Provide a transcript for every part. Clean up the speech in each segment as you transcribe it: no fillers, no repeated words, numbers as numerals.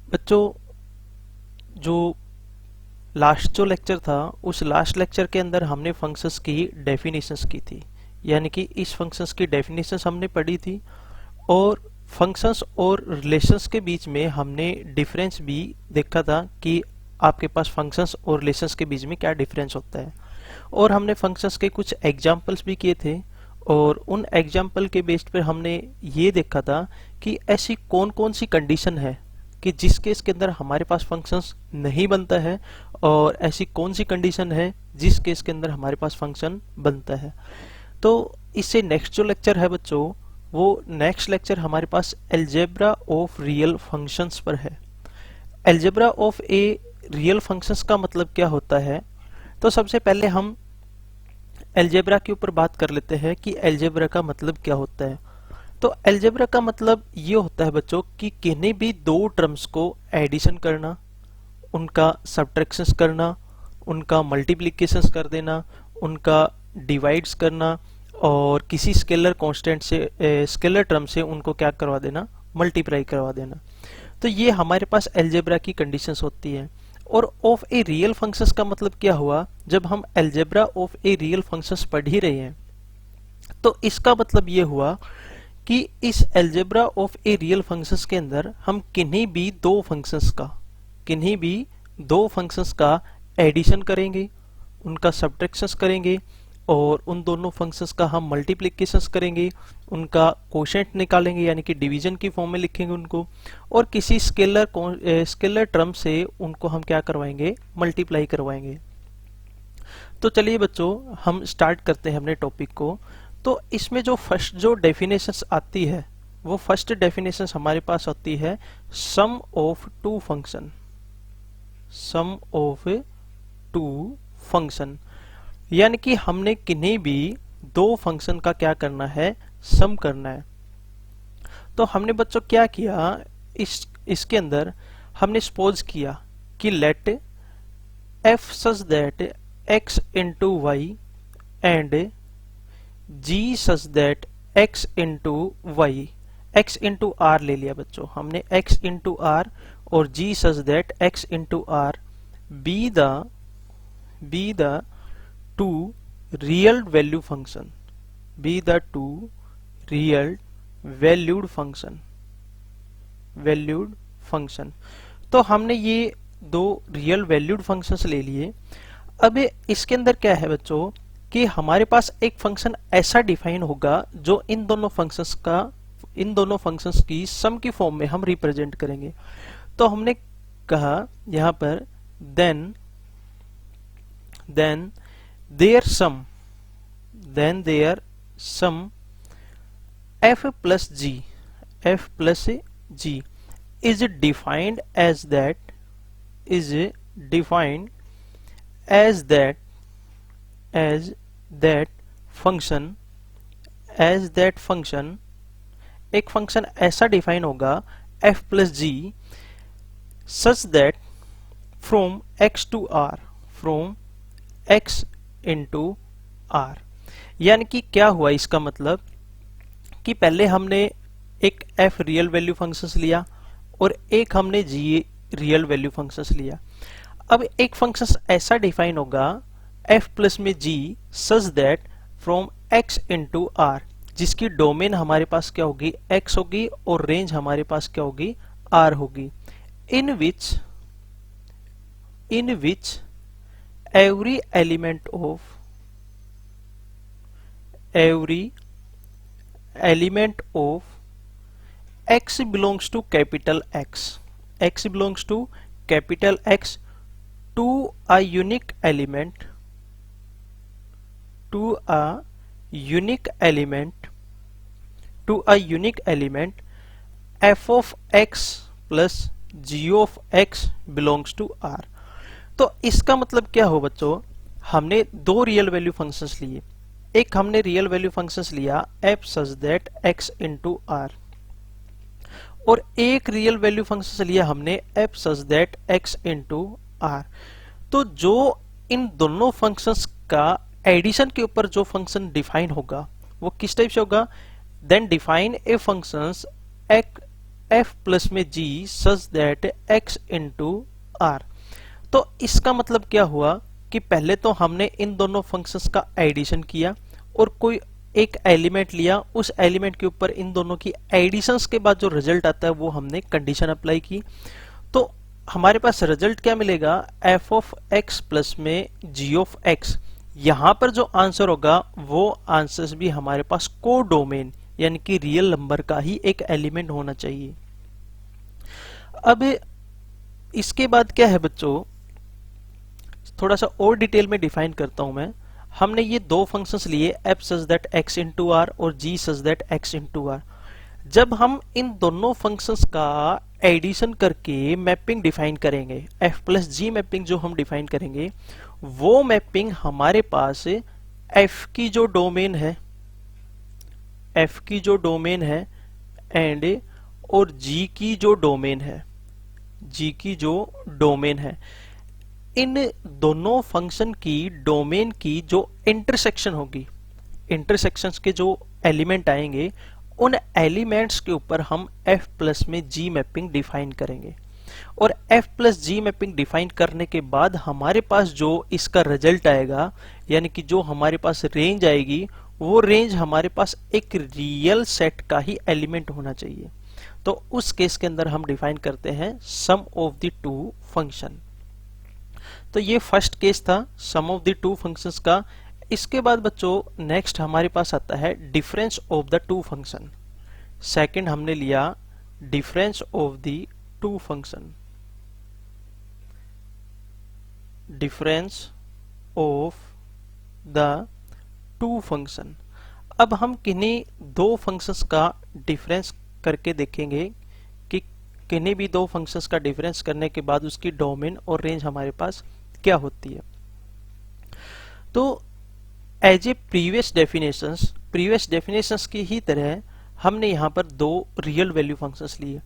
बच्चों, जो लास्ट जो लेक्चर था, उस लास्ट लेक्चर के अंदर हमने फंक्शंस की डेफिनेशंस की थी, यानी कि इस फंक्शंस की डेफिनेशंस हमने पढ़ी थी। और फंक्शंस और रिलेशंस के बीच में हमने डिफरेंस भी देखा था कि आपके पास फंक्शंस और रिलेशंस के बीच में क्या डिफरेंस होता है। और हमने फंक्शंस के कुछ एग्जाम्पल्स भी किए थे, और उन एग्जाम्पल के बेस्ड पर हमने ये देखा था कि ऐसी कौन कौन सी कंडीशन है कि जिस केस के अंदर हमारे पास फंक्शंस नहीं बनता है, और ऐसी कौन सी कंडीशन है जिस केस के अंदर हमारे पास फंक्शन बनता है। तो इससे नेक्स्ट जो लेक्चर है बच्चों, वो नेक्स्ट लेक्चर हमारे पास एल्जेब्रा ऑफ रियल फंक्शंस पर है। Algebra of a real functions का मतलब क्या होता है? तो सबसे पहले हम एल्जेब्रा के ऊपर बात कर लेते हैं कि एल्जेब्रा का मतलब क्या होता है। तो एल्जेब्रा का मतलब ये होता है बच्चों कि किन्हीं भी दो टर्म्स को एडिशन करना, उनका सब्ट्रैक्शंस करना, उनका मल्टीप्लिकेशंस कर देना, उनका डिवाइड्स करना, और किसी स्केलर कांस्टेंट से स्केलर टर्म से उनको क्या करवा देना, मल्टीप्लाई करवा देना। तो ये हमारे पास एल्जेब्रा की कंडीशंस होती है। और ऑफ ए रियल फंक्शंस का मतलब क्या हुआ? जब हम algebra of a real functions पढ़ ही रहे हैं, तो इसका मतलब ये हुआ कि इस algebra of a real functions के अंदर हम किन्हीं भी दो फंक्शंस का एडिशन करेंगे, उनका सब्ट्रैक्शंस करेंगे, और उन दोनों फंक्शंस का हम मल्टीप्लिकेशंस करेंगे, उनका कोशेंट निकालेंगे यानी कि डिवीजन की फॉर्म में लिखेंगे उनको, और किसी स्केलर टर्म से उनको हम क्या करवाएंगे, मल्टीप्लाई करवाएंगे। तो चलिए बच्चों, हम स्टार्ट करते हैं अपने टॉपिक को। तो इसमें जो फर्स्ट जो डेफिनेशंस आती है, वो फर्स्ट डेफिनेशंस हमारे पास होती है sum of two function. Sum of two function यानी कि हमने किन्हीं भी दो फंक्शन का क्या करना है, सम करना है। तो हमने बच्चों क्या किया, इसके अंदर हमने सपोज किया कि late f such that x into y and g such that x into y, x into r ले लिया बच्चों हमने, x into r और g such that x into r be the two real value function, be the two real valued function। तो हमने ये दो real valued functions ले लिए। अब इसके अंदर क्या है बच्चों कि हमारे पास एक फंक्शन ऐसा डिफाइन होगा जो इन दोनों फंक्शंस की सम की फॉर्म में हम रिप्रेजेंट करेंगे। तो हमने कहा यहां पर then there sum f plus g is defined as that function एक फंक्शन ऐसा डिफाइन होगा f plus g such that from x into r। यानी कि क्या हुआ, इसका मतलब कि पहले हमने एक f रियल वैल्यू फंक्शंस लिया और एक हमने g रियल वैल्यू फंक्शंस लिया। अब एक फंक्शन ऐसा डिफाइन होगा f प्लस में g such that from x into r, जिसकी डोमेन हमारे पास क्या होगी, x होगी, और रेंज हमारे पास क्या होगी, r होगी। इन विच every element of x belongs to capital X to a unique element f of x plus g of x belongs to r। तो इसका मतलब क्या हो बच्चों, हमने दो रियल वैल्यू फंक्शंस लिए। एक हमने रियल वैल्यू फंक्शंस लिया f such that x into r, और एक रियल वैल्यू फंक्शन लिया हमने f such that x into r। तो जो इन दोनों फंक्शंस का एडिशन के ऊपर जो फंक्शन डिफाइन होगा वो किस टाइप से होगा, then define a functions f plus में g such that x into R. तो इसका मतलब क्या हुआ कि पहले तो हमने इन दोनों फंक्शंस का एडिशन किया और कोई एक एलिमेंट लिया, उस एलिमेंट के ऊपर इन दोनों की एडिशंस के बाद जो रिजल्ट आता है वो हमने कंडीशन अप्लाई की। तो हमारे पास रिजल्ट क्या मिलेगा, f ऑफ x प्लस में g ऑफ x। यहां पर जो आंसर होगा वो आंसर भी हमारे पास को डोमेन यानी कि रियल नंबर का ही एक एलिमेंट होना चाहिए। अब इसके बाद क्या है बच्चों, थोड़ा सा और डिटेल में डिफाइन करता हूं मैं। हमने ये दो फंक्शंस लिए f such that x into R और g such that x into R. जब हम इन दोनों फंक्शंस का एडिशन करके मैपिंग डिफाइन करेंगे, f प्लस जी मैपिंग जो हम डिफाइन करेंगे, वो मैपिंग हमारे पास f की जो डोमेन है, f की जो डोमेन है एंड और g की जो डोमेन है, g की जो डोमेन है, इन दोनों फंक्शन की डोमेन की जो इंटरसेक्शन होगी, इंटरसेक्शंस के जो एलिमेंट आएंगे उन एलिमेंट्स के ऊपर हम f प्लस में g मैपिंग डिफाइन करेंगे। और f plus G mapping define करने के बाद हमारे पास जो इसका रिजल्ट आएगा यानी कि जो हमारे पास रेंज आएगी, वो रेंज हमारे पास एक रियल सेट का ही एलिमेंट होना चाहिए। तो उस केस के अंदर हम डिफाइन करते हैं सम ऑफ द टू फंक्शन। तो ये फर्स्ट केस था सम ऑफ द टू फंक्शंस का। इसके बाद बच्चों नेक्स्ट हमारे पास आता है difference of the two function. Second हमने लिया difference of the two function, difference of the two function. अब हम किन्हीं दो फंक्शंस का डिफरेंस करके देखेंगे कि किन्हीं भी दो फंक्शंस का डिफरेंस करने के बाद उसकी डोमेन और रेंज हमारे पास क्या होती है। तो एज ए प्रीवियस डेफिनेशंस की ही तरह हमने यहां पर दो रियल वैल्यू फंक्शंस लिए।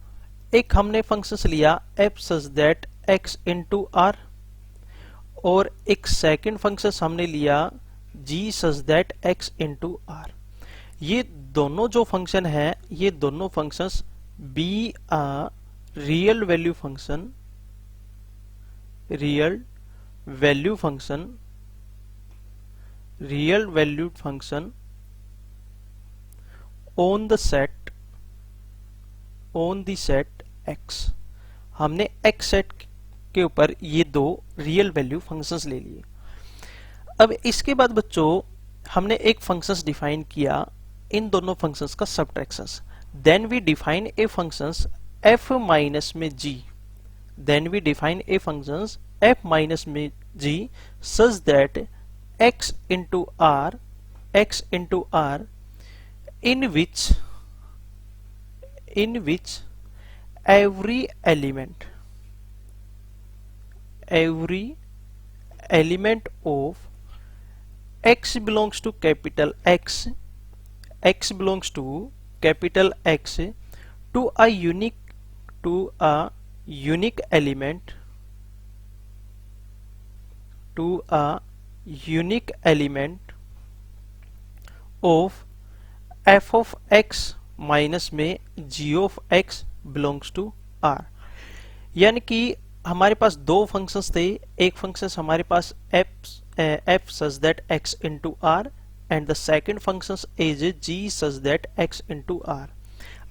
एक हमने फंक्शंस लिया f such that x into R और एक सेकंड फंक्शन हमने लिया g such that x into R. ये दोनों जो फंक्शन है, ये दोनों functions be a real value function, real value function on the set x। हमने x सेट के ऊपर ये दो रियल वैल्यू फंक्शंस ले लिए। अब इसके बाद बच्चों हमने एक फंक्शंस डिफाइन किया, इन दोनों फंक्शंस का subtractions. Then we define a functions f minus में g, then we define a functions f minus में g such that x into r in which every element of x belongs to capital X belongs to capital X to a unique element of f of x minus में g of x belongs to r। यानी कि हमारे पास दो functions थे, एक function हमारे पास f such that x into r and the second function is g such that x into r।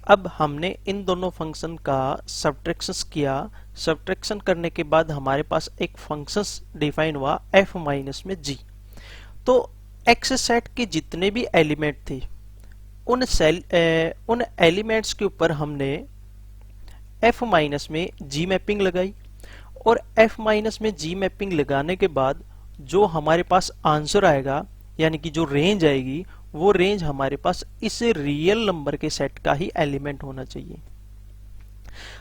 अब हमने इन दोनों फंक्शन का सब्ट्रैक्शन किया, सब्ट्रैक्शन करने के बाद हमारे पास एक फंक्शन डिफाइन हुआ f माइनस में g। तो x सेट के जितने भी एलिमेंट थे उन एलिमेंट्स के ऊपर हमने f माइनस में g मैपिंग लगाई और f माइनस में g मैपिंग लगाने के बाद जो हमारे पास आंसर आएगा यानी कि जो रेंज आएगी, वो रेंज हमारे पास इस रियल नंबर के सेट का ही एलिमेंट होना चाहिए।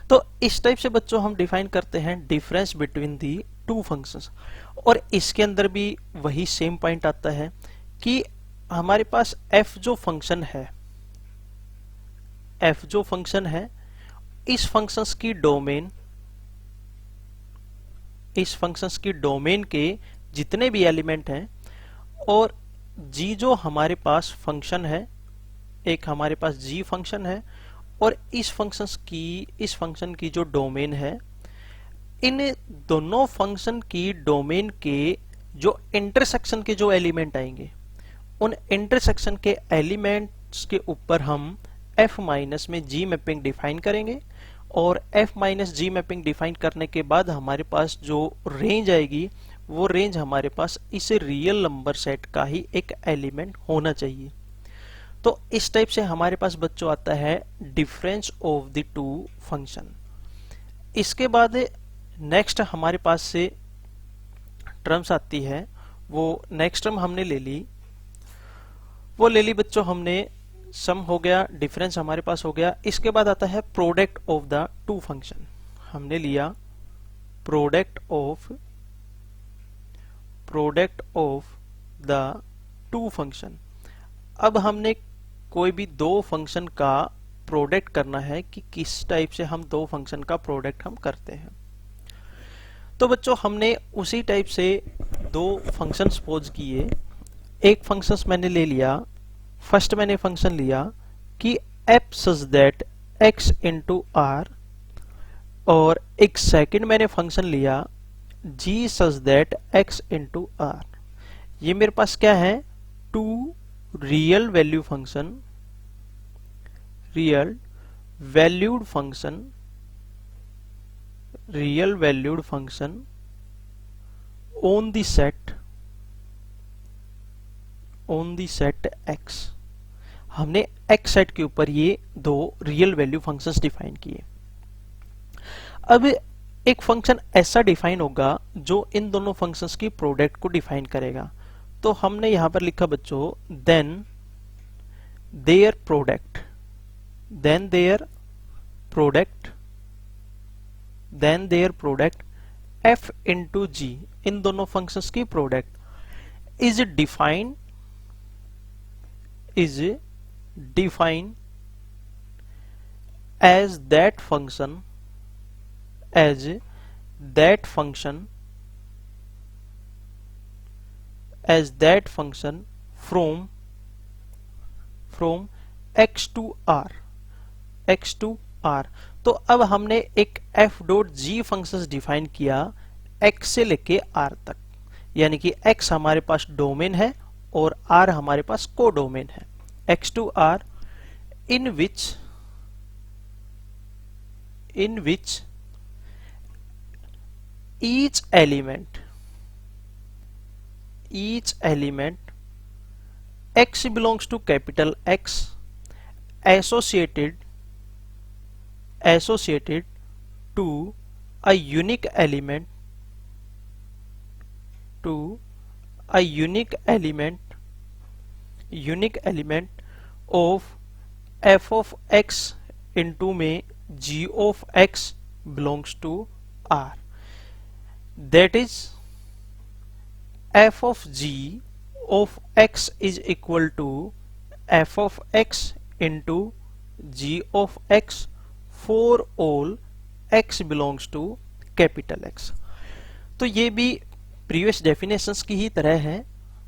तो इस टाइप से बच्चों हम डिफाइन करते हैं difference between the two functions. और इसके अंदर भी वही सेम पॉइंट आता है कि हमारे पास f जो फंक्शन है, इस फंक्शंस की डोमेन के जितने भी एलिमेंट हैं और g जो हमारे पास फंक्शन है, एक हमारे पास g फंक्शन है और इस फंक्शन की जो डोमेन है, इन दोनों फंक्शन की डोमेन के जो इंटरसेक्शन के जो एलिमेंट आएंगे, उन इंटरसेक्शन के एलिमेंट्स के ऊपर हम f माइनस में g मैपिंग डिफाइन करेंगे, और f माइनस जी मैपिंग डिफाइन करने के बाद हमारे पास जो रेंज आएगी वो रेंज हमारे पास इस रियल नंबर सेट का ही एक एलिमेंट होना चाहिए। तो इस टाइप से हमारे पास बच्चों आता है difference of the two function. इसके बाद नेक्स्ट हमारे पास से टर्म्स आती है, वो नेक्स्ट टर्म हमने ले ली, वो ले ली बच्चों हमने, सम हो गया, डिफरेंस हमारे पास हो गया। इसके बाद आता है product of the two function. हमने लिया product of the two function. अब हमने कोई भी दो फंक्शन का प्रोडक्ट करना है कि किस टाइप से हम दो फंक्शन का प्रोडक्ट हम करते हैं। तो बच्चों हमने उसी टाइप से दो फंक्शन सपोज किए। एक फंक्शन मैंने ले लिया, फर्स्ट मैंने फंक्शन लिया कि f such that x into R, और एक सेकंड मैंने फंक्शन लिया g such that x into R. ये मेरे पास क्या है, two real value function, real valued function on the set x। हमने x सेट के ऊपर ये दो रियल वैल्यू फंक्शंस डिफाइन किए। अब एक फंक्शन ऐसा डिफाइन होगा जो इन दोनों फंक्शंस की प्रोडक्ट को डिफाइन करेगा। तो हमने यहां पर लिखा बच्चों then their product f into g, इन दोनों फंक्शंस की product is defined as that function from x to r। तो अब हमने एक f डॉट जी फंक्शन डिफाइन किया x से लेके r तक, यानी कि x हमारे पास डोमेन है और r हमारे पास को डोमेन है। x to r in which each element x belongs to capital X associated to a unique element of f of x into में g of x belongs to r, that is f of g of x is equal to f of x into g of x for all x belongs to capital X। तो ये भी previous definitions की ही तरह है,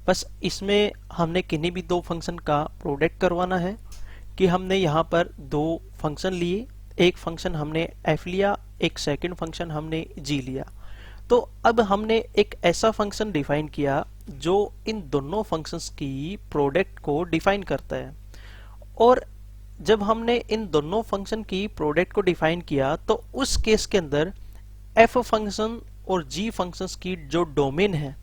बस इसमें हमने किन्हीं भी दो फंक्शन का प्रोडक्ट करवाना है कि हमने यहाँ पर दो फंक्शन लिए, एक फंक्शन हमने f लिया, एक सेकंड फंक्शन हमने g लिया। तो अब हमने एक ऐसा फंक्शन डिफाइन किया जो इन दोनों फंक्शंस की प्रोडक्ट को डिफाइन करता है। और जब हमने इन दोनों फंक्शन की प्रोडक्ट को डिफाइन किया तो उस केस के अंदर f फंक्शन और g फंक्शंस की जो डोमेन है,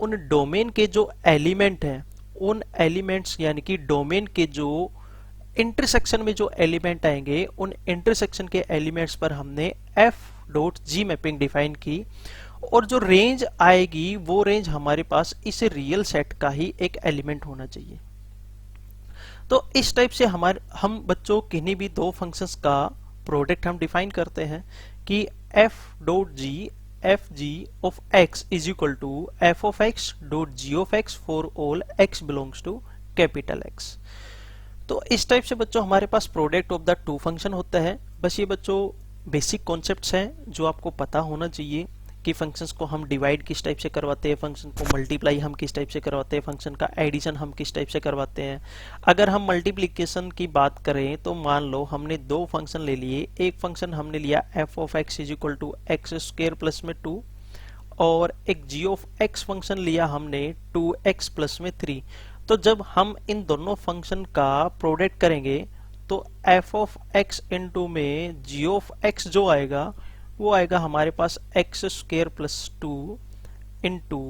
उन डोमेन के जो एलिमेंट हैं, उन एलिमेंट्स यानी कि डोमेन के जो इंटरसेक्शन में जो एलिमेंट आएंगे, उन इंटरसेक्शन के एलिमेंट्स पर हमने f डॉट जी मैपिंग डिफाइन की, और जो रेंज आएगी वो रेंज हमारे पास इस रियल सेट का ही एक एलिमेंट होना चाहिए। तो इस टाइप से हम बच्चों किन्हीं भी दो फंक्शंस का प्रोडक्ट हम डिफाइन करते हैं कि f dot g f g of x is equal to f of x dot g of x for all x belongs to capital X। तो इस टाइप से बच्चों हमारे पास product of the two function होता है। बस ये बच्चों बेसिक कॉन्सेप्ट्स हैं जो आपको पता होना चाहिए कि फंक्शंस को हम डिवाइड किस टाइप से करवाते हैं, फंक्शन को मल्टीप्लाई हम किस टाइप से करवाते हैं, फंक्शन का एडिशन हम किस टाइप से करवाते हैं। अगर हम मल्टीप्लिकेशन की बात करें तो मान लो हमने दो फंक्शन ले लिए, एक फंक्शन हमने लिया F of X is equal to X square plus में 2 और एक जी ऑफ एक्स फंक्शन लिया हमने 2x प्लस में 3। तो जब हम इन दोनों फंक्शन का प्रोडक्ट करेंगे तो एफ ऑफ एक्स इंटू में जी ऑफ एक्स जो आएगा वो आएगा हमारे पास x square plus 2 into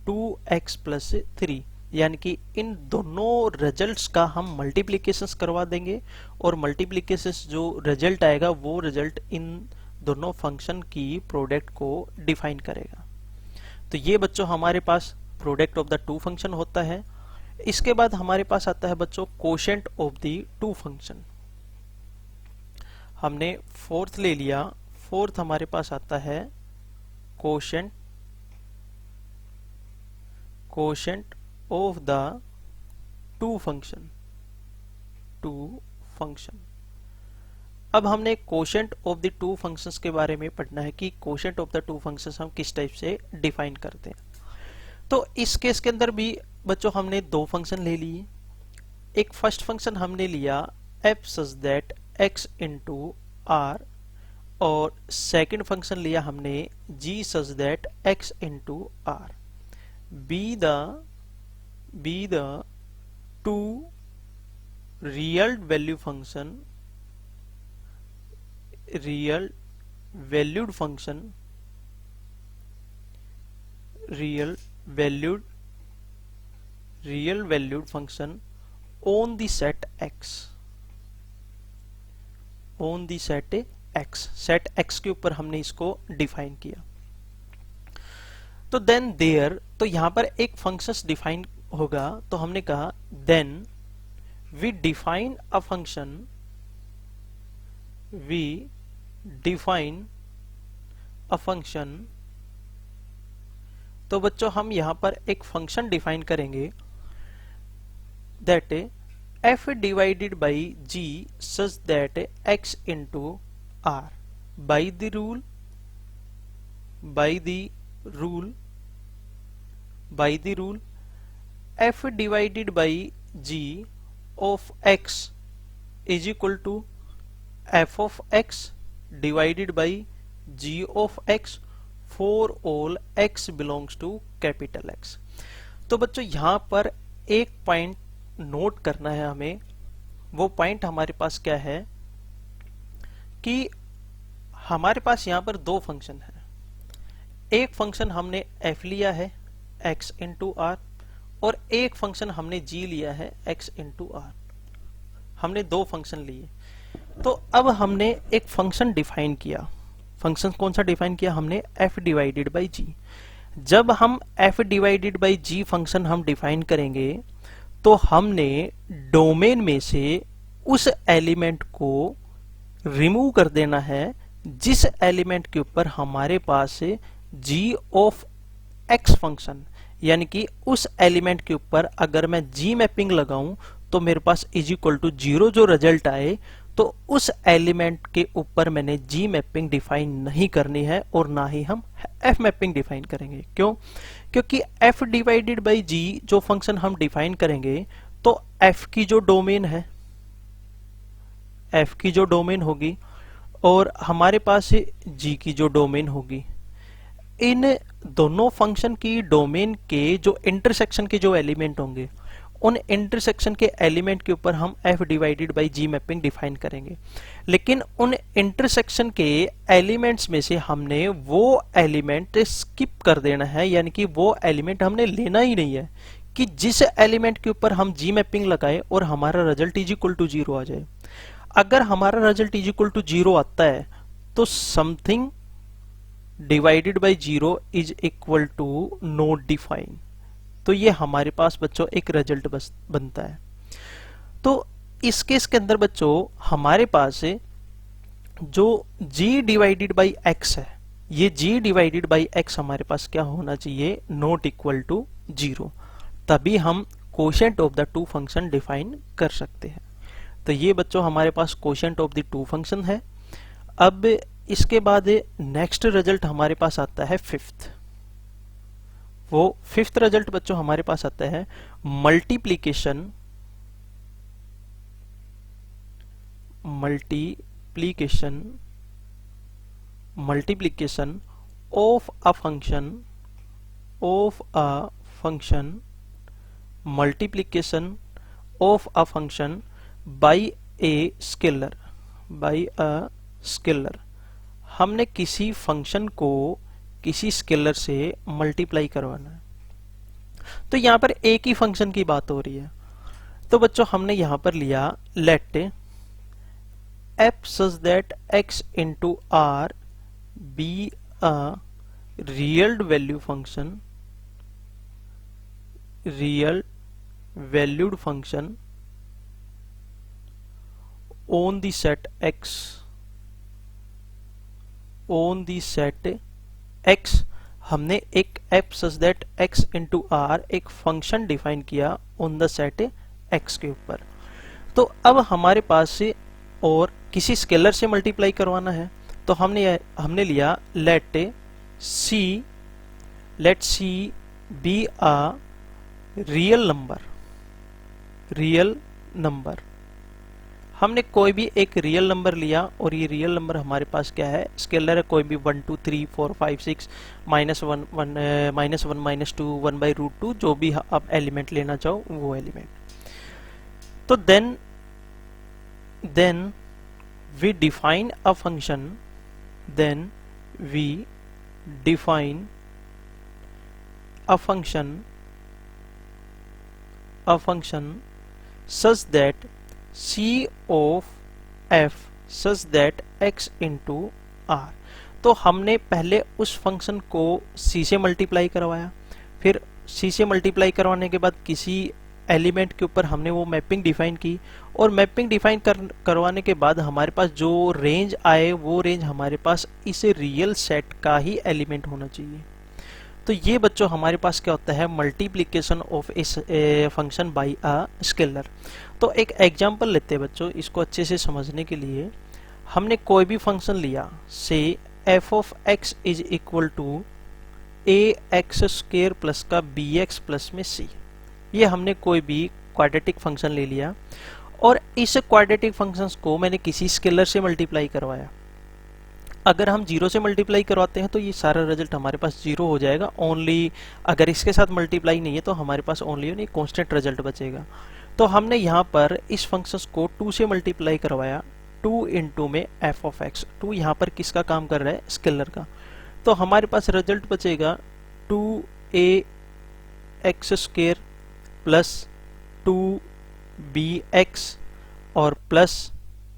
2x plus 3, यानी कि इन दोनों रिजल्ट्स का हम मल्टीप्लिकेशंस करवा देंगे और मल्टीप्लिकेशंस जो रिजल्ट आएगा वो रिजल्ट इन दोनों फंक्शन की प्रोडक्ट को डिफाइन करेगा। तो ये बच्चों हमारे पास product of the two function होता है। इसके बाद हमारे पास आता है बच्चों quotient of the two function. हमने फोर्थ ले लिया, फोर्थ हमारे पास आता है quotient of the two function. अब हमने quotient of the two functions के बारे में पढ़ना है कि quotient of the two functions हम किस टाइप से डिफाइन करते हैं। तो इस केस के अंदर भी बच्चों हमने दो फंक्शन ले लिए। एक फर्स्ट फंक्शन हमने लिया f such that x into R और सेकेंड फंक्शन लिया हमने g such that x into R. Be the two real valued function on the set x के ऊपर हमने इसको डिफाइन किया। तो देन देयर, तो यहां पर एक फंक्शंस डिफाइन होगा, तो हमने कहा then we define a function. तो बच्चों हम यहां पर एक फंक्शन डिफाइन करेंगे that f divided by g such that x into r by the rule f divided by g of x is equal to f of x divided by g of x for all x belongs to capital X। तो बच्चों यहां पर एक point note करना है हमें। वो point हमारे पास क्या है कि हमारे पास यहां पर दो फंक्शन है। एक फंक्शन हमने f लिया है x इंटू आर और एक फंक्शन हमने g लिया है x इंटू आर। हमने दो फंक्शन लिए। तो अब हमने एक फंक्शन डिफाइन किया। फंक्शन कौन सा डिफाइन किया हमने? f divided by g। जब हम f divided by g function हम डिफाइन करेंगे तो हमने डोमेन में से उस एलिमेंट को रिमूव कर देना है जिस एलिमेंट के ऊपर हमारे पास g ऑफ x फंक्शन, यानी कि उस एलिमेंट के ऊपर अगर मैं g मैपिंग लगाऊं तो मेरे पास इज इक्वल टू 0 जो रिजल्ट आए, तो उस एलिमेंट के ऊपर मैंने g मैपिंग डिफाइन नहीं करनी है और ना ही हम f मैपिंग डिफाइन करेंगे। क्यों? क्योंकि f डिवाइडेड बाई g जो फंक्शन हम डिफाइन करेंगे तो f की जो डोमेन होगी और हमारे पास g की जो डोमेन होगी, इन दोनों फंक्शन की डोमेन के जो इंटरसेक्शन के जो एलिमेंट होंगे उन इंटरसेक्शन के एलिमेंट के ऊपर हम f divided by g mapping define करेंगे। लेकिन उन इंटरसेक्शन के एलिमेंट्स में से हमने वो एलिमेंट स्किप कर देना है, यानी कि वो एलिमेंट हमने लेना ही नहीं है कि जिस एलिमेंट के ऊपर हम g मैपिंग लगाए और हमारा रिजल्ट इज इक्वल टू 0 आ जाए। अगर हमारा रिजल्ट इज इक्वल टू 0 आता है तो something divided by 0 is equal to not define. तो ये हमारे पास बच्चों एक रिजल्ट बनता है। तो इस केस के अंदर बच्चों हमारे पास जो g डिवाइडेड बाई x है, ये g डिवाइडेड बाई x हमारे पास क्या होना चाहिए? नॉट इक्वल टू 0, तभी हम quotient of the two function define कर सकते हैं। तो ये बच्चों हमारे पास quotient of the two function है। अब इसके बाद नेक्स्ट रिजल्ट हमारे पास आता है फिफ्थ। वो फिफ्थ रिजल्ट बच्चों हमारे पास आता है multiplication of a function by a scalar. हमने किसी फंक्शन को किसी स्केलर से मल्टीप्लाई करवाना है। तो यहां पर एक ही फंक्शन की बात हो रही है। तो बच्चों हमने यहां पर लिया late f such that x into r be a real valued function on the set x। हमने एक f such that x into r एक फंक्शन डिफाइन किया ऑन द सेट x के ऊपर। तो अब हमारे पास से और किसी स्केलर से मल्टीप्लाई करवाना है। तो हमने लिया let c be a real number. हमने कोई भी एक रियल नंबर लिया और ये रियल नंबर हमारे पास क्या है, स्केलर है। कोई भी 1 2 3 4 5 6 -1 -1 -2 1/√2 जो भी आप एलिमेंट लेना चाहो वो एलिमेंट। तो then we define a function such that c of f such that x into r। तो हमने पहले उस फंक्शन को c से मल्टीप्लाई करवाया, फिर c से मल्टीप्लाई करवाने के बाद किसी एलिमेंट के ऊपर हमने वो मैपिंग डिफाइन की, और मैपिंग डिफाइन करवाने के बाद हमारे पास जो रेंज आए वो रेंज हमारे पास इस रियल सेट का ही एलिमेंट होना चाहिए। तो ये बच्चों हमारे पास क्या होता है, मल्टीप्लिकेशन ऑफ इस फंक्शन बाय अ स्केलर। तो एक एग्जांपल लेते हैं बच्चों, इसको अच्छे से समझने के लिए। हमने कोई भी फंक्शन लिया, से f of x is equal to ax² plus का bx प्लस में c। ये हमने कोई भी क्वाड्रेटिक फंक्शन ले लिया और इस क्वाड्रेटिक फंक्शंस को मैंने किसी स्केलर से मल्टीप्लाई करवाया। अगर हम 0 से मल्टीप्लाई करवाते हैं तो ये सारा रिजल्ट हमारे पास 0 हो जाएगा। ओनली अगर इसके साथ मल्टीप्लाई नहीं है तो हमारे पास ओनली कांस्टेंट रिजल्ट बचेगा। तो हमने यहाँ पर इस फंक्शंस को 2 से मल्टीप्लाई करवाया, 2 इंटू में f of x। 2 यहाँ पर किसका काम कर रहा है, स्केलर का। तो हमारे पास रिजल्ट बचेगा 2ax² प्लस 2bx और प्लस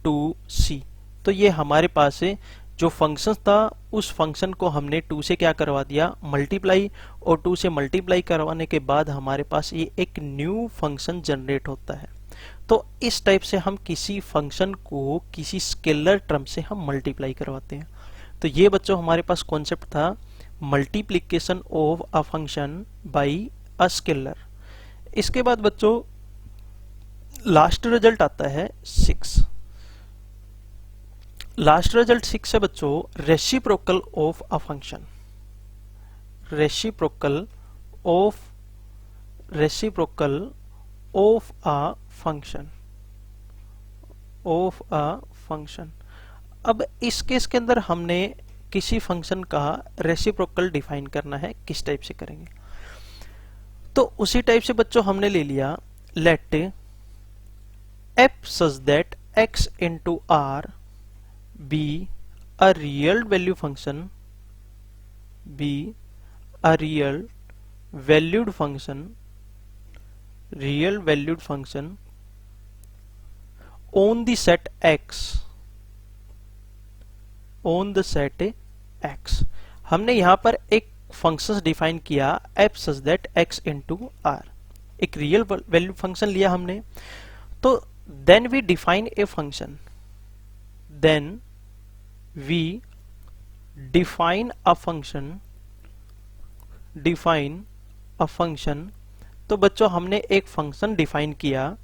2c। तो ये हमारे पास है जो फंक्शन था, उस फंक्शन को हमने 2 से क्या करवा दिया, मल्टीप्लाई, और 2 से मल्टीप्लाई करवाने के बाद हमारे पास ये एक न्यू फंक्शन जनरेट होता है। तो इस टाइप से हम किसी फंक्शन को किसी स्केलर टर्म से हम मल्टीप्लाई करवाते हैं। तो ये बच्चों हमारे पास कॉन्सेप्ट था multiplication of a function by a scalar. इसके बाद बच्चों लास्ट रिजल्ट आता है 6। लास्ट रिजल्ट 6 है बच्चों reciprocal of a function. Reciprocal of a function. अब इस केस के अंदर हमने किसी फंक्शन का रेसिप्रोकल डिफाइन करना है, किस टाइप से करेंगे। तो उसी टाइप से बच्चों हमने ले लिया late f such that x into r be a real valued function on the set x। हमने यहां पर एक फंक्शन डिफाइन किया f such that x into r, एक रियल वैल्यू फंक्शन लिया हमने। तो then we define a function, तो बच्चों हमने एक फंक्शन डिफाइन किया,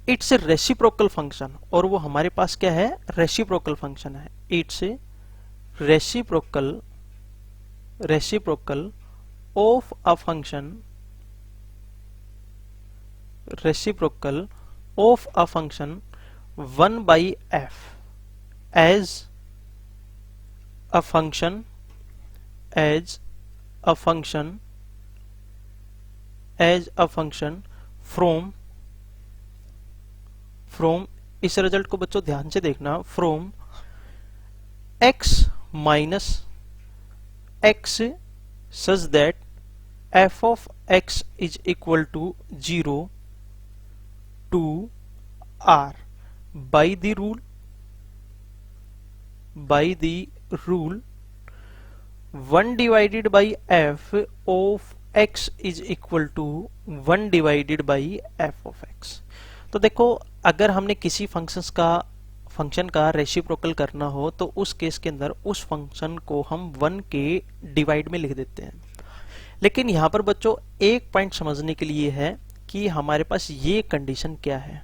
इट्स रेसिप्रोकल फंक्शन, और वो हमारे पास क्या है, रेसिप्रोकल फंक्शन है। it's reciprocal of a function reciprocal of a function 1 by f as a function as a function from इस रिजल्ट को बच्चों ध्यान से देखना, from x minus x such that f of x is equal to 0 to r by the rule 1 divided by f of x is equal to 1 divided by f of x। तो देखो, अगर हमने किसी फंक्शन का reciprocal करना हो तो उस केस के अंदर उस फंक्शन को हम 1 के डिवाइड में लिख देते हैं। लेकिन यहाँ पर बच्चों एक पॉइंट समझने के लिए है कि हमारे पास ये कंडीशन क्या है।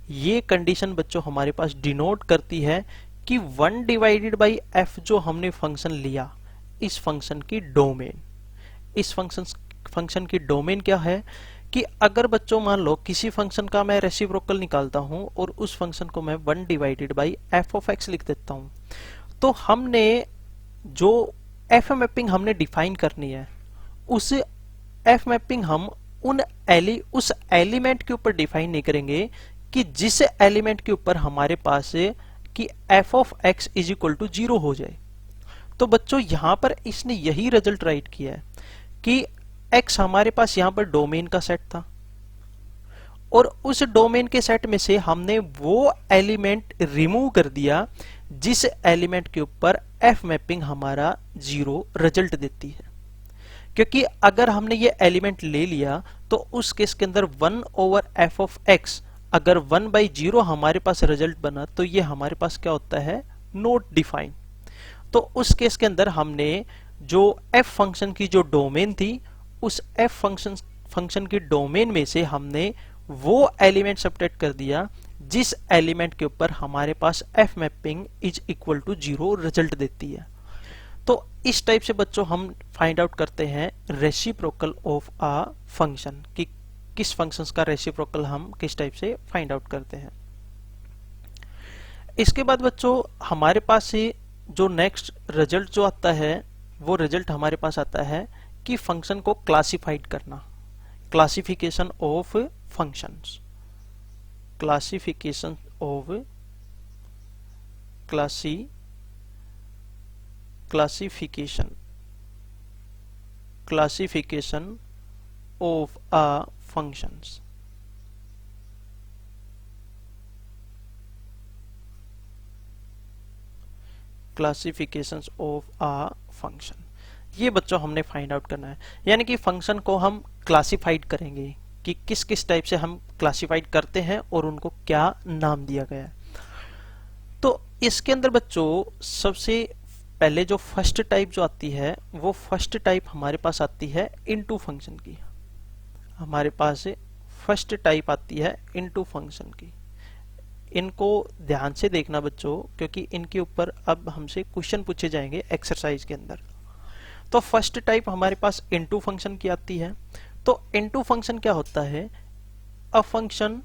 ये कंडीशन बच्चों हमारे पास डिनोट करती है कि 1 डिवाइडेड बाई एफ जो हमने फंक्शन लिया, इस फंक्शन की डोमेन, इस फंक्शन की डोमेन क्या है कि अगर बच्चों मान लो किसी फंक्शन का मैं रेसिप्रोकल निकालता हूं और उस फंक्शन को मैं 1 divided by F of x लिख देता हूं, तो हमने जो एफ मैपिंग हमने डिफाइन करनी है, उस एफ मैपिंग हम उस एलिमेंट के ऊपर डिफाइन नहीं करेंगे कि जिस एलिमेंट के ऊपर हमारे पास कि F of X is equal to 0 हो जाए। तो बच्चों यहां पर इसने यही रिजल्ट राइट किया है कि x हमारे पास यहां पर डोमेन का सेट था और उस डोमेन के सेट में से हमने वो एलिमेंट रिमूव कर दिया जिस एलिमेंट के ऊपर f मैपिंग हमारा 0 रिजल्ट देती है। क्योंकि अगर हमने ये एलिमेंट ले लिया तो उस केस के अंदर 1 ओवर f ऑफ x अगर 1 बाई 0 हमारे पास रिजल्ट बना तो ये हमारे पास क्या होता है, नॉट डिफाइन। तो उस केस के अंदर हमने जो f फंक्शन की जो डोमेन थी, उस f फंक्शन की डोमेन में से हमने वो एलिमेंट सब्ट्रैक्ट कर दिया जिस एलिमेंट के ऊपर हमारे पास f mapping is equal to 0 result देती है। तो इस टाइप से बच्चों हम फाइंड आउट करते हैं रेसिप्रोकल ऑफ अ फंक्शन, कि किस फंक्शंस का रेसिप्रोकल हम किस टाइप से फाइंड आउट करते हैं। इसके बाद बच्चों हमारे पास से जो नेक्स्ट रिजल्ट जो आता है, वो रिजल्ट हमारे पास आता है कि फंक्शन को क्लासिफाइड करना, classification of functions, classification of classification of a functions. Classifications of a function, ये बच्चों हमने फाइंड आउट करना है। यानी कि फंक्शन को हम क्लासिफाइड करेंगे कि किस किस टाइप से हम क्लासिफाइड करते हैं और उनको क्या नाम दिया गया है। तो इसके अंदर बच्चों सबसे पहले जो फर्स्ट टाइप जो आती है, वो फर्स्ट टाइप हमारे पास आती है इनटू फंक्शन की। हमारे पास फर्स्ट टाइप आती है इनटू फंक्शन की। इनको ध्यान से देखना बच्चों, क्योंकि इनके ऊपर अब हमसे क्वेश्चन पूछे जाएंगे एक्सरसाइज के अंदर। तो फर्स्ट टाइप हमारे पास इनटू फंक्शन की आती है। तो इनटू फंक्शन क्या होता है, a function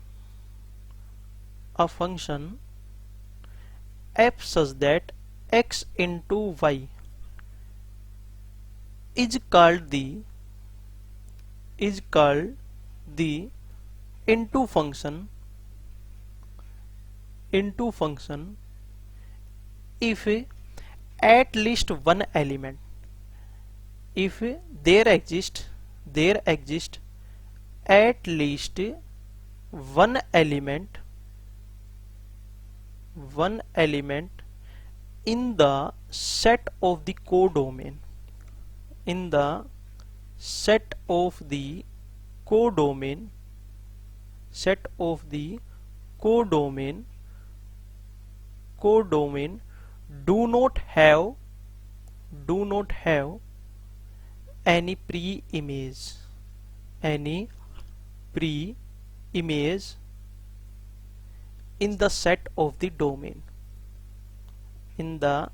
f such that x into y is called the into function if at least one element, if there exists at least one element in the set of the codomain, in the set of the codomain do not have any pre-image in the set of the domain, in the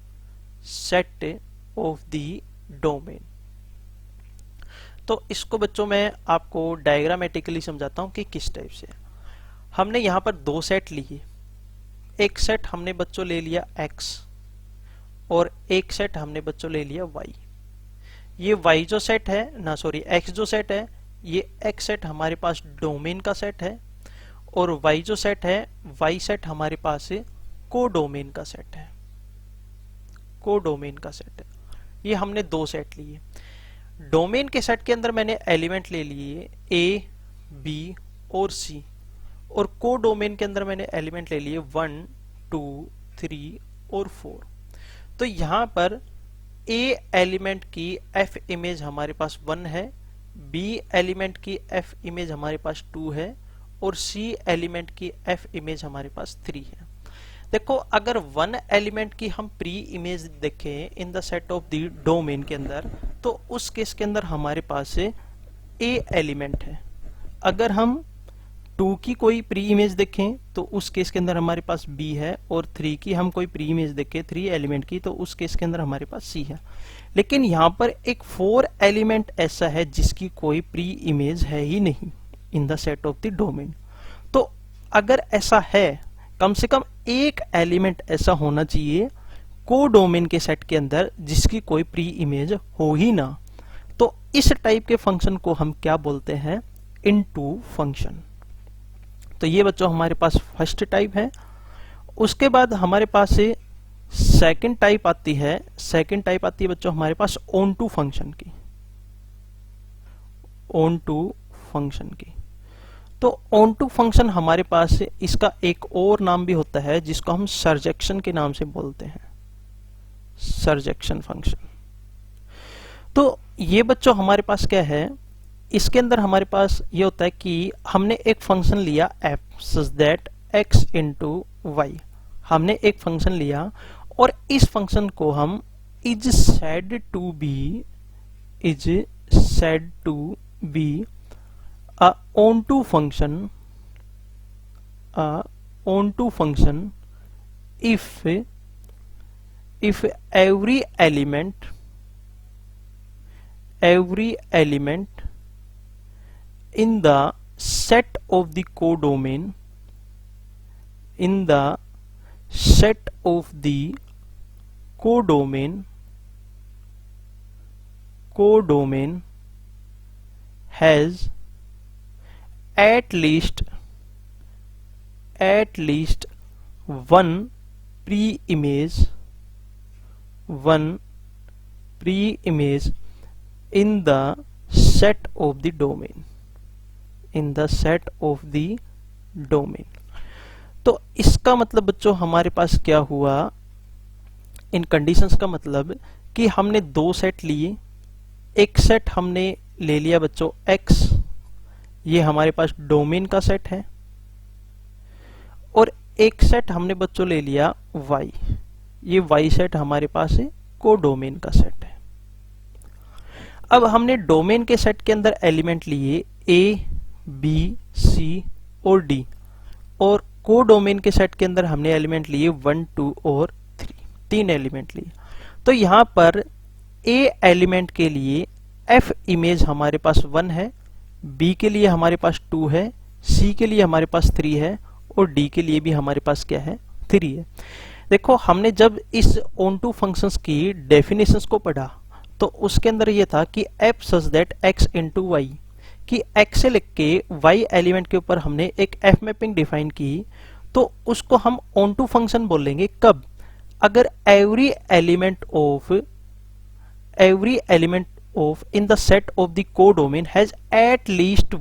set of the domain. तो इसको बच्चों मैं आपको diagrammatically समझाता हूं कि किस type से। हमने यहां पर दो सेट लिए, एक सेट हमने बच्चों ले लिया x और एक सेट हमने बच्चों ले लिया y। ये y जो सेट है ना, सॉरी x जो सेट है, ये x सेट हमारे पास डोमेन का सेट है और y जो सेट है, y सेट हमारे पास कोडोमेन का सेट है। कोडोमेन का सेट है। ये हमने दो सेट लिए। डोमेन के सेट के अंदर मैंने एलिमेंट ले लिए a, b और c, और कोडोमेन के अंदर मैंने एलिमेंट ले लिए 1, 2, 3 और 4। तो यहां पर a एलिमेंट की f इमेज हमारे पास 1 है, b एलिमेंट की f इमेज हमारे पास 2 है और c एलिमेंट की f इमेज हमारे पास 3 है। देखो अगर 1 एलिमेंट की हम प्री इमेज देखें इन the set of the domain के अंदर, तो उस केस के अंदर हमारे पास a एलिमेंट है। अगर हम 2 की कोई प्री इमेज देखें तो उस केस के अंदर हमारे पास b है, और 3 की हम कोई प्री इमेज देखें 3 एलिमेंट की, तो उस केस के अंदर हमारे पास c है। लेकिन यहाँ पर एक 4 एलिमेंट ऐसा है जिसकी कोई प्री इमेज है ही नहीं इन the set of the domain. तो अगर ऐसा है, कम से कम एक एलिमेंट ऐसा होना चाहिए कोडोमेन के सेट के अंदर जिसकी कोई प्री इमेज हो ही ना। तो इस टाइप के फंक्शन को हम क्या बोलते हैं? Into function. तो ये बच्चों हमारे पास फर्स्ट टाइप है। उसके बाद हमारे पास सेकंड टाइप आती है। सेकंड टाइप आती है बच्चों हमारे पास ऑन टू फंक्शन की। ऑन टू फंक्शन की। तो ऑन टू फंक्शन हमारे पास इसका एक और नाम भी होता है जिसको हम सर्जेक्शन के नाम से बोलते हैं, सर्जेक्शन फंक्शन। तो ये बच्चों हमारे पास क्या है, इसके अंदर हमारे पास ये होता है कि हमने एक फंक्शन लिया f such that x into Y. हमने एक फंक्शन लिया और इस फंक्शन को हम is said to be a onto function if every element in the set of the codomain has at least one pre-image in the set of the domain, तो इसका मतलब बच्चों हमारे पास क्या हुआ, इन कंडीशंस का मतलब कि हमने दो सेट लिए। एक सेट हमने ले लिया बच्चों x, ये हमारे पास डोमेन का सेट है, और एक सेट हमने बच्चों ले लिया y, ये y सेट हमारे पास है कोडोमेन का सेट है। अब हमने डोमेन के सेट के अंदर एलिमेंट लिए a, b, c और d, और कोडोमेन के सेट के अंदर हमने एलिमेंट लिए 1, 2 और 3, 3 एलिमेंट लिए। तो यहां पर a एलिमेंट के लिए f इमेज हमारे पास 1 है, b के लिए हमारे पास 2 है, c के लिए हमारे पास 3 है और d के लिए भी हमारे पास क्या है, 3 है। देखो हमने जब इस ऑन टू फंक्शंस की डेफिनेशंस को पढ़ा तो उसके अंदर ये था कि f such that x into Y, कि x से लिख के y एलिमेंट के ऊपर हमने एक f मैपिंग डिफाइन की, तो उसको हम ऑन टू फंक्शन बोलेंगे कब, अगर every element of in the set of the codomain has at least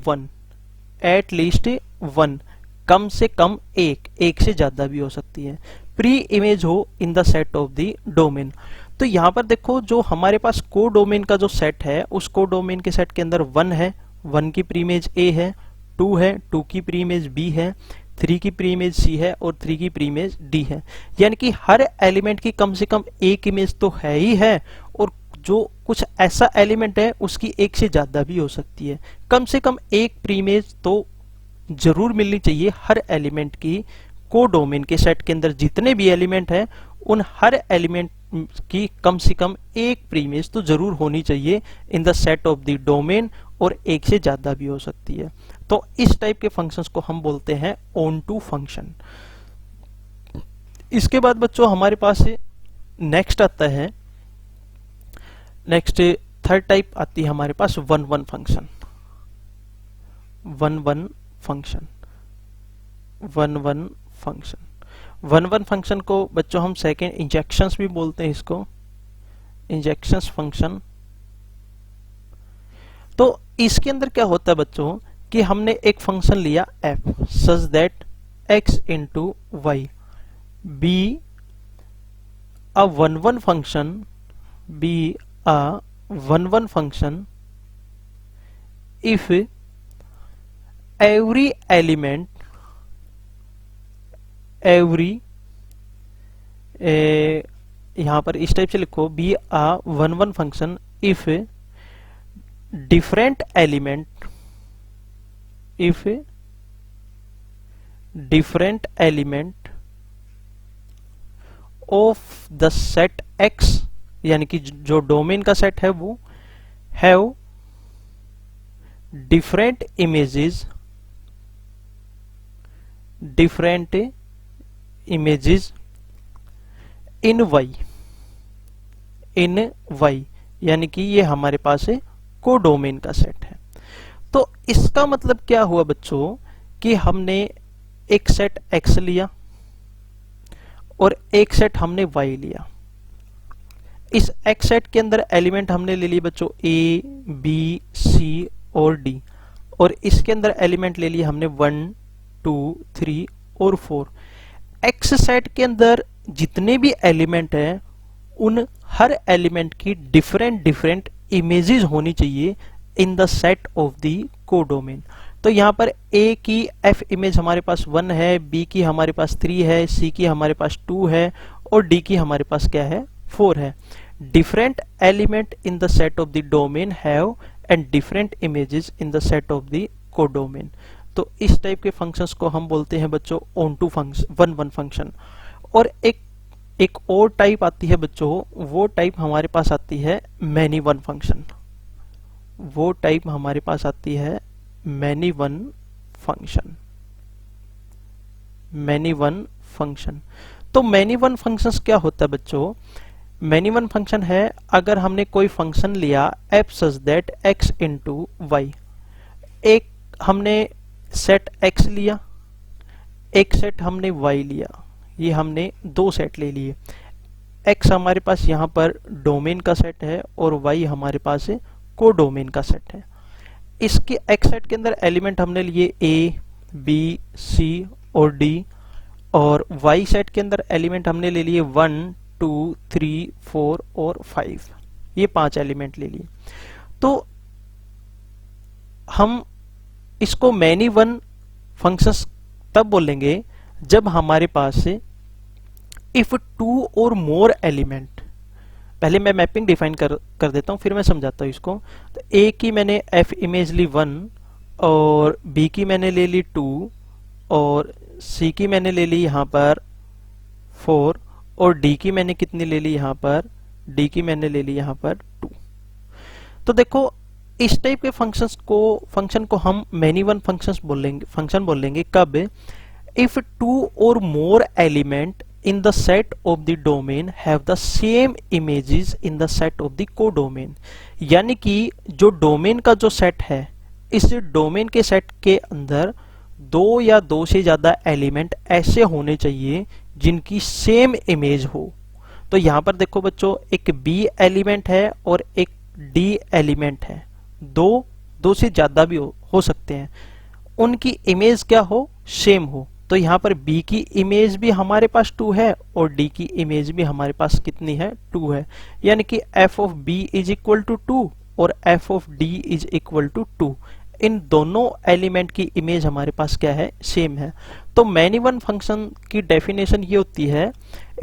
one, कम से कम एक से ज्यादा भी हो सकती है, प्री इमेज हो इन the set of the domain. तो यहां पर देखो जो हमारे पास कोडोमेन का जो सेट है, उस कोडोमेन के सेट के अंदर 1 है, 1 की प्री इमेज a है, 2 है, 2 की प्री इमेज b है, 3 की प्री इमेज c है और 3 की प्री इमेज d है। यानी कि हर एलिमेंट की कम से कम एक इमेज तो है ही है, और जो कुछ ऐसा एलिमेंट है उसकी एक से ज्यादा भी हो सकती है। कम से कम एक प्री इमेज तो जरूर मिलनी चाहिए हर एलिमेंट की। कोडोमेन के सेट के अंदर जितने भी एलिमेंट हैं उन हर एलिमेंट की कम से कम एक प्री इमेज तो जरूर होनी चाहिए इन the set of the domain, और एक से ज्यादा भी हो सकती है। तो इस टाइप के फंक्शंस को हम बोलते हैं ऑन टू फंक्शन। इसके बाद बच्चों हमारे पास नेक्स्ट आता है, नेक्स्ट थर्ड टाइप आती है हमारे पास one one function. One one function, one one function, one one function को बच्चों हम सेकेंड इंजेक्शंस भी बोलते हैं, इसको इंजेक्शंस फंक्शन। तो इसके अंदर क्या होता है बच्चों कि हमने एक फंक्शन लिया f such that x into Y be a one one function, be a one one function if every element, every यहां पर इस टाइप से लिखो, B a one one function if different element, if different element of the set x, यानी कि जो domain का set है वो have different images, different images in y, in y, यानी कि ये हमारे पास है कोडोमेन का सेट है। तो इसका मतलब क्या हुआ बच्चों कि हमने एक सेट x लिया और एक सेट हमने y लिया। इस x सेट के अंदर एलिमेंट हमने ले लिए बच्चों a, b, c और d, और इसके अंदर एलिमेंट ले लिए हमने 1, 2, 3 और 4। x सेट के अंदर जितने भी एलिमेंट हैं उन हर एलिमेंट की डिफरेंट डिफरेंट इमेजेस होनी चाहिए इन the set of the codomain. तो यहाँ पर a की f इमेज हमारे पास 1 है, b की हमारे पास 3 है, c की हमारे पास 2 है और d की हमारे पास क्या है, 4 है। Different element in the set of the domain have and different images in the set of the codomain. तो इस टाइप के फंक्शंस को हम बोलते हैं बच्चों onto function, one one function. और एक और टाइप आती है बच्चों, वो टाइप हमारे पास आती है मैनी वन फंक्शन। वो टाइप हमारे पास आती है many one function, many one function. तो मैनी वन फंक्शंस क्या होता है बच्चों? मैनी वन फंक्शन है अगर हमने कोई फंक्शन लिया f such that x into Y. एक हमने सेट x लिया, एक सेट हमने y लिया, ये हमने दो सेट ले लिए। x हमारे पास यहाँ पर डोमेन का सेट है और y हमारे पास कोडोमेन का सेट है। इसके x सेट के अंदर एलिमेंट हमने लिए a, b, c और d, और y सेट के अंदर एलिमेंट हमने ले लिए 1, 2, 3, 4 और 5। ये 5 एलिमेंट ले लिए। तो हम इसको मैनी वन फंक्शंस तब बोलेंगे जब हमारे पास इफ टू और मोर एलिमेंट, पहले मैं मैपिंग डिफाइन कर देता हूं फिर मैं समझाता हूं इसको। तो ए की मैंने एफ इमेज ली 1 और बी की मैंने ले ली 2 और सी की मैंने ले ली यहां पर 4 और डी की मैंने कितनी ले ली यहां पर, डी की मैंने ले ली यहां पर 2। तो देखो इस टाइप के फंक्शन को हम मैनी वन फंक्शन बोलेंगे कब? इफ टू और मोर element in the set of the domain have the same images in the set of the codomain। यानी कि जो डोमेन का जो सेट है, इस डोमेन के सेट के अंदर दो या दो से ज्यादा एलिमेंट ऐसे होने चाहिए जिनकी सेम इमेज हो। तो यहां पर देखो बच्चों, एक B एलिमेंट है और एक D एलिमेंट है, दो से ज्यादा भी हो सकते हैं, उनकी इमेज क्या हो, सेम हो। तो यहाँ पर B की इमेज भी हमारे पास 2 है और D की इमेज भी हमारे पास कितनी है, 2 है। यानी कि f of B is equal to 2 और f of D is equal to 2। इन दोनों एलिमेंट की इमेज हमारे पास क्या है, सेम है। तो मैनी वन फंक्शन की डेफिनेशन ये होती है,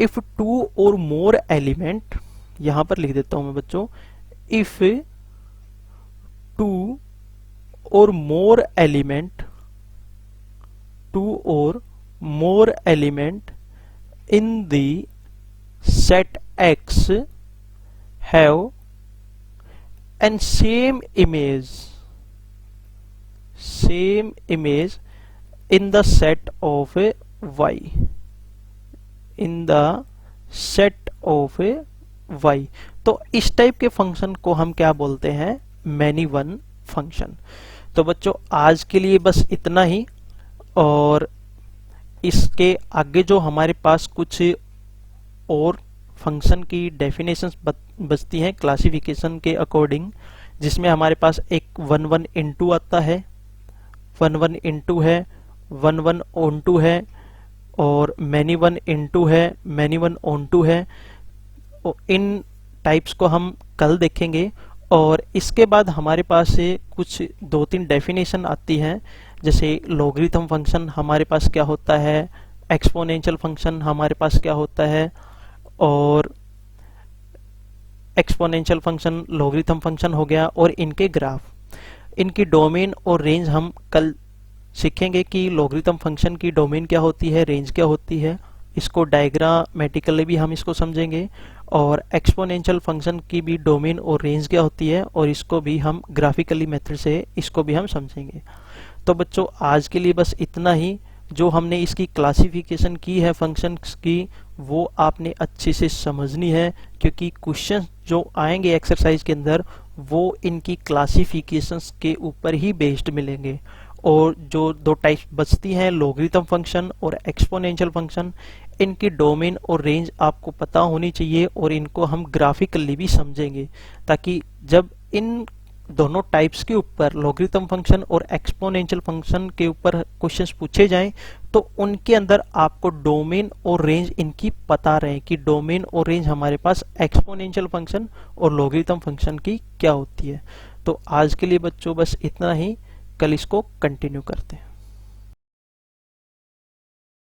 इफ टू और मोर एलिमेंट, यहां पर लिख देता हूं मैं बच्चों, इफ टू और मोर element, two or more element in the set x have and same image in the set of a y, in the set of a y। तो इस टाइप के फंक्शन को हम क्या बोलते हैं, मैनी वन फंक्शन। तो बच्चों आज के लिए बस इतना ही, और इसके आगे जो हमारे पास कुछ और फंक्शन की डेफिनेशंस बचती हैं क्लासिफिकेशन के अकॉर्डिंग, जिसमें हमारे पास एक 1 into आता है, 1 into है, 1 onto है, और मैनी वन into है, मैनी वन onto है। इन टाइप्स को हम कल देखेंगे। और इसके बाद हमारे पास से कुछ 2-3 डेफिनेशन आती हैं, जैसे लॉगरिथम फंक्शन हमारे पास क्या होता है, एक्सपोनेंशियल फंक्शन हमारे पास क्या होता है, और एक्सपोनेंशियल फंक्शन लॉगरिथम फंक्शन हो गया, और इनके ग्राफ, इनकी डोमेन और रेंज हम कल सीखेंगे कि लॉगरिथम फंक्शन की डोमेन क्या होती है, रेंज क्या होती है। इसको डायग्रामेटिकली भी हम इसको समझेंगे, और एक्सपोनेंशियल फंक्शन की भी डोमेन और रेंज क्या होती है, और इसको भी हम ग्राफिकली मेथड से इसको भी हम समझेंगे। तो बच्चों आज के लिए बस इतना ही। जो हमने इसकी क्लासिफिकेशन की है फंक्शंस की, वो आपने अच्छे से समझनी है, क्योंकि क्वेश्चन जो आएंगे एक्सरसाइज के अंदर वो इनकी क्लासिफिकेशंस के ऊपर ही बेस्ड मिलेंगे। और जो 2 टाइप्स बचती हैं, लॉगरिथम फंक्शन और एक्सपोनेंशियल फंक्शन, इनकी डोमेन और रेंज आपको पता होनी चाहिए, और इनको हम ग्राफिकली भी समझेंगे, ताकि जब इन दोनों टाइप्स के ऊपर लॉगरिथम फंक्शन और एक्सपोनेंशियल फंक्शन के ऊपर क्वेश्चंस पूछे जाएं, तो उनके अंदर आपको डोमेन और रेंज इनकी पता रहे कि डोमेन और रेंज हमारे पास एक्सपोनेंशियल फंक्शन और लॉगरिथम फंक्शन की क्या होती है। तो आज के लिए बच्चों बस इतना ही, कल इसको कंटिन्यू करते हैं।